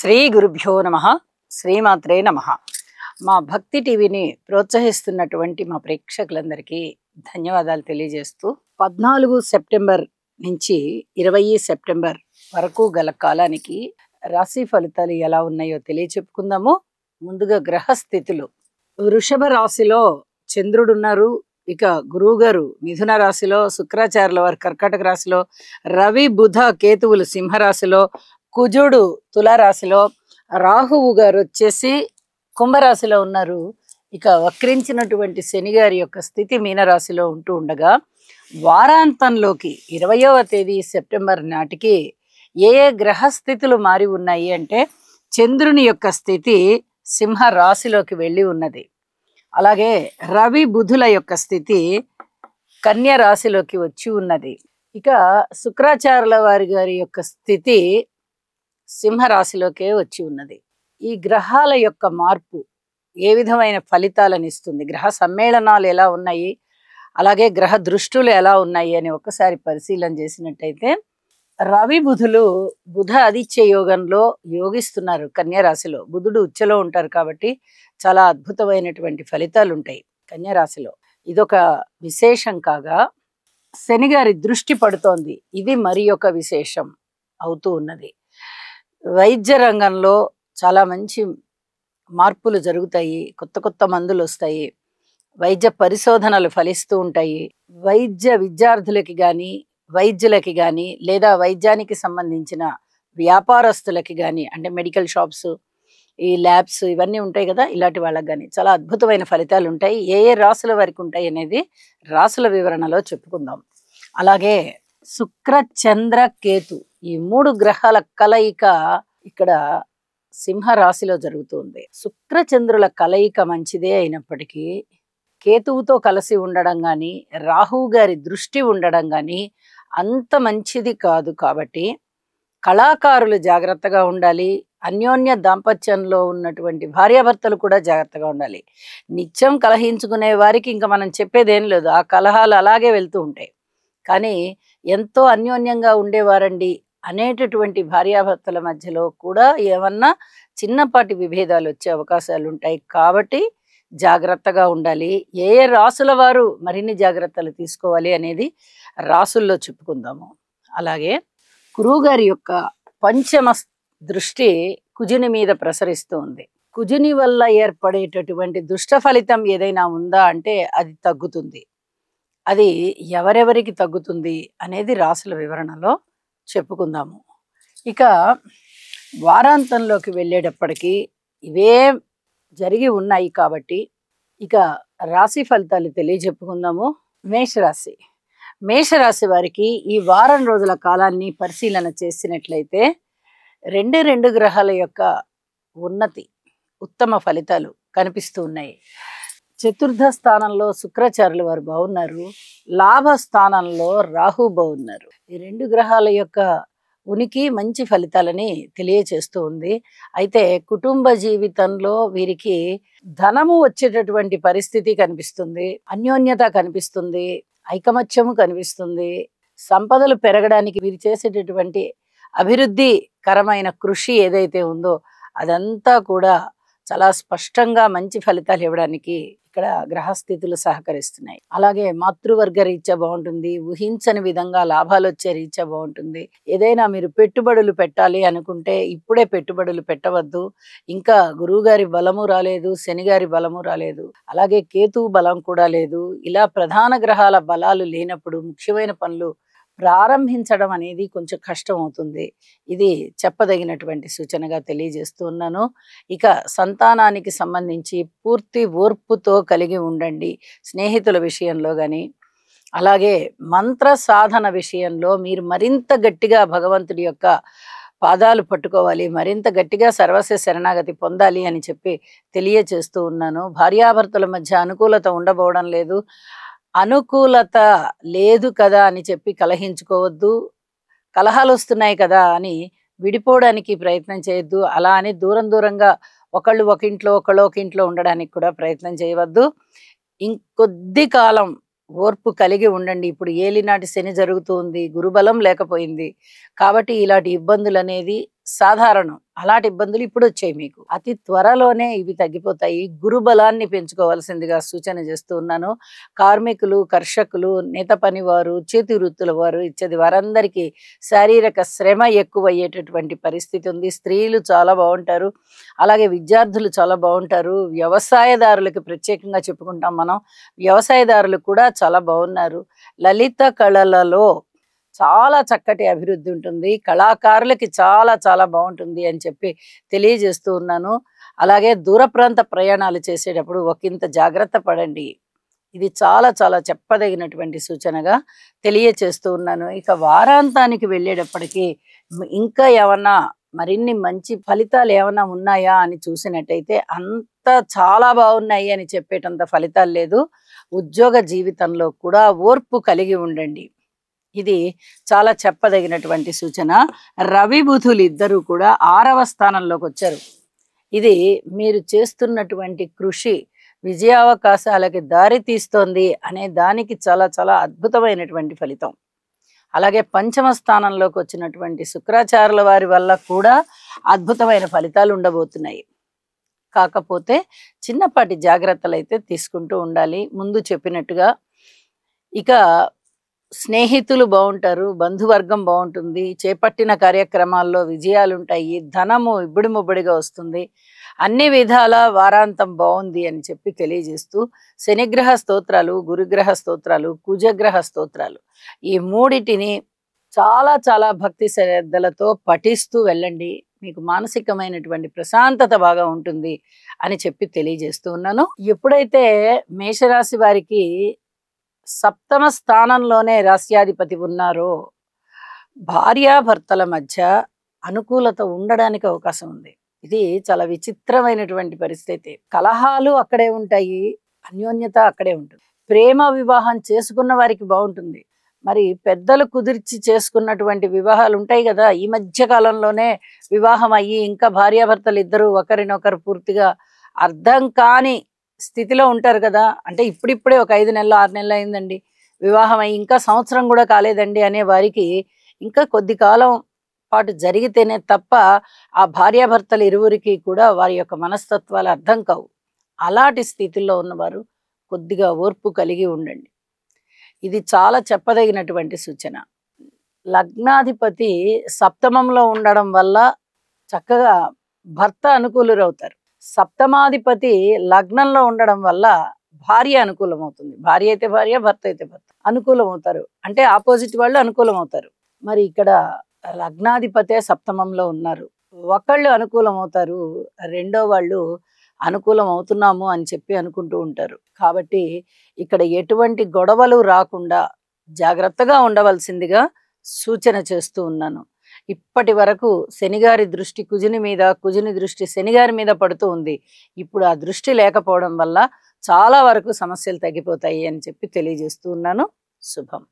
శ్రీ గురుభ్యో నమః. శ్రీమాత్రే నమః. మా భక్తి టీవీని ప్రోత్సహిస్తున్నటువంటి మా ప్రేక్షకులందరికీ ధన్యవాదాలు తెలియజేస్తూ 14 సెప్టెంబర్ నుంచి 20 సెప్టెంబర్ వరకు గల కాలానికి రాశి ఫలితాలు ఎలా ఉన్నాయో తెలియచెప్పుకుందాము. ముందుగా గ్రహ స్థితులు. వృషభ రాశిలో చంద్రుడు ఉన్నారు. ఇక గురువు గారు మిథున రాశిలో, శుక్రాచార్యుల వారు కర్కాటక రాశిలో, రవి బుధ కేతువులు సింహరాశిలో, కుజుడు తులారాశిలో, రాహువు గారు వచ్చేసి కుంభరాశిలో ఉన్నారు. ఇక వక్రించినటువంటి శని గారి యొక్క స్థితి మీనరాశిలో ఉంటూ ఉండగా వారాంతంలోకి 20వ తేదీ సెప్టెంబర్ నాటికి ఏ ఏ గ్రహస్థితులు మారి ఉన్నాయి అంటే చంద్రుని యొక్క స్థితి సింహ రాశిలోకి వెళ్ళి ఉన్నది. అలాగే రవి బుధుల యొక్క స్థితి కన్య రాశిలోకి వచ్చి ఉన్నది. ఇక శుక్రాచార్యుల వారి గారి యొక్క స్థితి సింహరాశిలోకే వచ్చి ఉన్నది. ఈ గ్రహాల యొక్క మార్పు ఏ విధమైన ఫలితాలను ఇస్తుంది, గ్రహ సమ్మేళనాలు ఎలా ఉన్నాయి, అలాగే గ్రహ దృష్టులు ఎలా ఉన్నాయి అని ఒకసారి పరిశీలన చేసినట్టయితే రవి బుధులు బుధ ఆదిత్య యోగంలో యోగిస్తున్నారు. కన్య రాశిలో బుధుడు ఉచ్చలో ఉంటారు కాబట్టి చాలా అద్భుతమైనటువంటి ఫలితాలు ఉంటాయి కన్య రాశిలో. ఇదొక విశేషం కాగా శని గారి దృష్టి పడుతోంది. ఇది మరి ఒక విశేషం అవుతూ ఉన్నది. వైద్య రంగంలో చాలా మంచి మార్పులు జరుగుతాయి. కొత్త కొత్త మందులు వస్తాయి. వైద్య పరిశోధనలు ఫలిస్తూ ఉంటాయి. వైద్య విద్యార్థులకి కానీ, వైద్యులకి కానీ, లేదా వైద్యానికి సంబంధించిన వ్యాపారస్తులకి కానీ, అంటే మెడికల్ షాప్స్, ఈ ల్యాబ్స్ ఇవన్నీ ఉంటాయి కదా, ఇలాంటి వాళ్ళకి కానీ చాలా అద్భుతమైన ఫలితాలు ఉంటాయి. ఏ ఏ రాసుల వరకు ఉంటాయి అనేది రాసుల వివరణలో చెప్పుకుందాం. అలాగే శుక్ర చంద్ర కేతు ఈ 3 గ్రహాల కలయిక ఇక్కడ సింహ రాశిలో జరుగుతుంది. శుక్ర చంద్రుల కలయిక మంచిదే అయినప్పటికీ కేతువుతో కలిసి ఉండడం కానీ, రాహువు గారి దృష్టి ఉండడం కానీ అంత మంచిది కాదు. కాబట్టి కళాకారులు జాగ్రత్తగా ఉండాలి. అన్యోన్య దాంపత్యంలో ఉన్నటువంటి భార్యాభర్తలు కూడా జాగ్రత్తగా ఉండాలి. నిత్యం కలహించుకునే వారికి ఇంకా మనం చెప్పేదేం లేదు. ఆ కలహాలు అలాగే వెళ్తూ ఉంటాయి. కానీ ఎంతో అన్యోన్యంగా ఉండేవారండి అనేటటువంటి భార్యాభర్తల మధ్యలో కూడా ఏమన్నా చిన్నపాటి విభేదాలు వచ్చే అవకాశాలు ఉంటాయి. కాబట్టి జాగ్రత్తగా ఉండాలి. ఏ ఏ రాసుల వారు మరిన్ని జాగ్రత్తలు తీసుకోవాలి అనేది రాసుల్లో చెప్పుకుందాము. అలాగే గురువు గారి యొక్క పంచమ దృష్టి కుజుని మీద ప్రసరిస్తూ ఉంది. కుజుని వల్ల ఏర్పడేటటువంటి దుష్ట ఫలితం ఏదైనా ఉందా అంటే అది తగ్గుతుంది. అది ఎవరెవరికి తగ్గుతుంది అనేది రాసుల వివరణలో చెప్పుకుందాము. ఇక వారాంతంలోకి వెళ్ళేటప్పటికీ ఇవే జరిగి ఉన్నాయి కాబట్టి ఇక రాశి ఫలితాలు తెలియజెప్పుకుందాము. మేషరాశి. మేషరాశి వారికి ఈ వారం రోజుల కాలాన్ని పరిశీలన చేసినట్లయితే రెండు గ్రహాల యొక్క ఉన్నతి, ఉత్తమ ఫలితాలు కనిపిస్తూ ఉన్నాయి. చతుర్థ స్థానంలో శుక్రాచార్యుల వారు బాగున్నారు. లాభ స్థానంలో రాహు బాగున్నారు. ఈ 2 గ్రహాల యొక్క ఉనికి మంచి ఫలితాలని తెలియచేస్తూ ఉంది. అయితే కుటుంబ జీవితంలో వీరికి ధనము వచ్చేటటువంటి పరిస్థితి కనిపిస్తుంది. అన్యోన్యత కనిపిస్తుంది. ఐకమత్యము కనిపిస్తుంది. సంపదలు పెరగడానికి వీరు చేసేటటువంటి అభివృద్ధికరమైన కృషి ఏదైతే ఉందో అదంతా కూడా చాలా స్పష్టంగా మంచి ఫలితాలు ఇవ్వడానికి ఇక్కడ గ్రహస్థితులు సహకరిస్తున్నాయి. అలాగే మాతృవర్గ రీత్యా బాగుంటుంది. ఊహించని విధంగా లాభాలు వచ్చే రీత్యా బాగుంటుంది. ఏదైనా మీరు పెట్టుబడులు పెట్టాలి అనుకుంటే ఇప్పుడే పెట్టుబడులు పెట్టవద్దు. ఇంకా గురువు గారి బలము రాలేదు, శని గారి బలము రాలేదు, అలాగే కేతువు బలం కూడా లేదు. ఇలా ప్రధాన గ్రహాల బలాలు లేనప్పుడు ముఖ్యమైన పనులు ప్రారంభించడం అనేది కొంచెం కష్టం అవుతుంది. ఇది చెప్పదగినటువంటి సూచనగా తెలియజేస్తూ ఉన్నాను. ఇక సంతానానికి సంబంధించి పూర్తి ఓర్పుతో కలిగి ఉండండి. స్నేహితుల విషయంలో కానీ, అలాగే మంత్ర సాధన విషయంలో మీరు మరింత గట్టిగా భగవంతుడి యొక్క పాదాలు పట్టుకోవాలి. మరింత గట్టిగా సర్వస్వ శరణాగతి పొందాలి అని చెప్పి తెలియచేస్తూ ఉన్నాను. భార్యాభర్తల మధ్య అనుకూలత ఉండబోవడం లేదు. అనుకూలత లేదు కదా అని చెప్పి కలహించుకోవద్దు. కలహాలు వస్తున్నాయి కదా అని విడిపోవడానికి ప్రయత్నం చేయొద్దు. అలా అని దూరంగా ఒకళ్ళు ఒక ఇంట్లో, ఒకళ్ళు ఒక ఇంట్లో ఉండడానికి కూడా ప్రయత్నం చేయవద్దు. ఇంకొద్ది కాలం ఓర్పు కలిగి ఉండండి. ఇప్పుడు ఏలినాటి శని జరుగుతుంది, గురుబలం లేకపోయింది కాబట్టి ఇలాంటి ఇబ్బందులు అనేది సాధారణం. అలాంటి ఇబ్బందులు ఇప్పుడు వచ్చాయి మీకు. అతి త్వరలోనే ఇవి తగ్గిపోతాయి. గురు బలాన్ని పెంచుకోవాల్సిందిగా సూచన చేస్తూ ఉన్నాను. కార్మికులు, కర్షకులు, నేత పనివారు, చేతి వృత్తుల వారు ఇత్యాది వారందరికీ శారీరక శ్రమ ఎక్కువయ్యేటటువంటి పరిస్థితి ఉంది. స్త్రీలు చాలా బాగుంటారు. అలాగే విద్యార్థులు చాలా బాగుంటారు. వ్యవసాయదారులకి ప్రత్యేకంగా చెప్పుకుంటాం మనం. వ్యవసాయదారులు కూడా చాలా బాగున్నారు. లలిత కళలలో చాలా చక్కటి అభివృద్ధి ఉంటుంది. కళాకారులకి చాలా చాలా బాగుంటుంది అని చెప్పి తెలియజేస్తూ ఉన్నాను. అలాగే దూర ప్రాంత ప్రయాణాలు చేసేటప్పుడు ఒకంత జాగ్రత్త పడండి. ఇది చాలా చాలా చెప్పదగినటువంటి సూచనగా తెలియచేస్తూ ఉన్నాను. ఇక వారాంతానికి వెళ్ళేటప్పటికీ ఇంకా ఏమన్నా మరిన్ని మంచి ఫలితాలు ఏమన్నా ఉన్నాయా అని చూసినట్టయితే అంత చాలా బాగున్నాయి అని చెప్పేటంత ఫలితాలు లేదు. ఉద్యోగ జీవితంలో కూడా ఓర్పు కలిగి ఉండండి. ఇది చాలా చెప్పదగినటువంటి సూచన. రవి బుధులు ఇద్దరు కూడా 6వ స్థానంలోకి వచ్చారు. ఇది మీరు చేస్తున్నటువంటి కృషి విజయావకాశాలకి దారి తీస్తోంది అనే దానికి చాలా చాలా అద్భుతమైనటువంటి ఫలితం. అలాగే 5వ స్థానంలోకి వచ్చినటువంటి శుక్రాచార్యుల వారి వల్ల కూడా అద్భుతమైన ఫలితాలు ఉండబోతున్నాయి. కాకపోతే చిన్నపాటి జాగ్రత్తలు అయితే తీసుకుంటూ ఉండాలి. ముందు చెప్పినట్టుగా ఇక స్నేహితులు బాగుంటారు, బంధువర్గం బాగుంటుంది, చేపట్టిన కార్యక్రమాల్లో విజయాలు ఉంటాయి, ధనము ఇబ్బడి ముబ్బడిగా వస్తుంది. అన్ని విధాల వారాంతం బాగుంది అని చెప్పి తెలియజేస్తూ శనిగ్రహ స్తోత్రాలు, గురుగ్రహ స్తోత్రాలు, కుజగ్రహ స్తోత్రాలు ఈ మూడిటిని చాలా చాలా భక్తి శ్రద్ధలతో పఠిస్తూ వెళ్ళండి. మీకు మానసికమైనటువంటి ప్రశాంతత బాగా ఉంటుంది అని చెప్పి తెలియజేస్తూ ఉన్నాను. ఎప్పుడైతే మేషరాశి వారికి 7వ స్థానంలోనే రాస్యాధిపతి ఉన్నారో భార్యాభర్తల మధ్య అనుకూలత ఉండడానికి అవకాశం ఉంది. ఇది చాలా విచిత్రమైనటువంటి పరిస్థితి. కలహాలు అక్కడే ఉంటాయి, అన్యోన్యత అక్కడే ఉంటుంది. ప్రేమ వివాహం చేసుకున్న వారికి బాగుంటుంది. మరి పెద్దలు కుదిర్చి చేసుకున్నటువంటి వివాహాలు ఉంటాయి కదా, ఈ మధ్య కాలంలోనే వివాహం అయ్యి ఇంకా భార్యాభర్తలు ఇద్దరు ఒకరినొకరు పూర్తిగా అర్థం కాని స్థితిలో ఉంటారు కదా. అంటే ఇప్పుడిప్పుడే ఒక 5 నెలలు 6 నెలలు అయిందండి వివాహం అయ్యి, ఇంకా సంవత్సరం కూడా కాలేదండి అనే వారికి ఇంకా కొద్ది కాలం పాటు జరిగితేనే తప్ప ఆ భార్యాభర్తలు ఇరువురికి కూడా వారి యొక్క మనస్తత్వాలు అర్థం కావు. అలాంటి స్థితిలో ఉన్నవారు కొద్దిగా ఓర్పు కలిగి ఉండండి. ఇది చాలా చెప్పదగినటువంటి సూచన. లగ్నాధిపతి 7మంలో ఉండడం వల్ల చక్కగా భర్త అనుకూలురవుతారు. 7మాధిపతి లగ్నంలో ఉండడం వల్ల భార్య అనుకూలం అవుతుంది. భార్య అయితే భార్య, భర్త అయితే భర్త అనుకూలం అవుతారు. అంటే ఆపోజిట్ వాళ్ళు అనుకూలం అవుతారు. మరి ఇక్కడ లగ్నాధిపతే 7మంలో ఉన్నారు. ఒకళ్ళు అనుకూలం అవుతారు, రెండో వాళ్ళు అనుకూలం అవుతున్నాము అని చెప్పి అనుకుంటూ ఉంటారు. కాబట్టి ఇక్కడ ఎటువంటి గొడవలు రాకుండా జాగ్రత్తగా ఉండవలసిందిగా సూచన చేస్తూ ఉన్నాను. ఇప్పటి వరకు శనిగారి దృష్టి కుజుని మీద, కుజుని దృష్టి శనిగారి మీద పడుతూ ఉంది. ఇప్పుడు ఆ దృష్టి లేకపోవడం వల్ల చాలా వరకు సమస్యలు తగ్గిపోతాయి అని చెప్పి తెలియజేస్తూ ఉన్నాను. శుభం.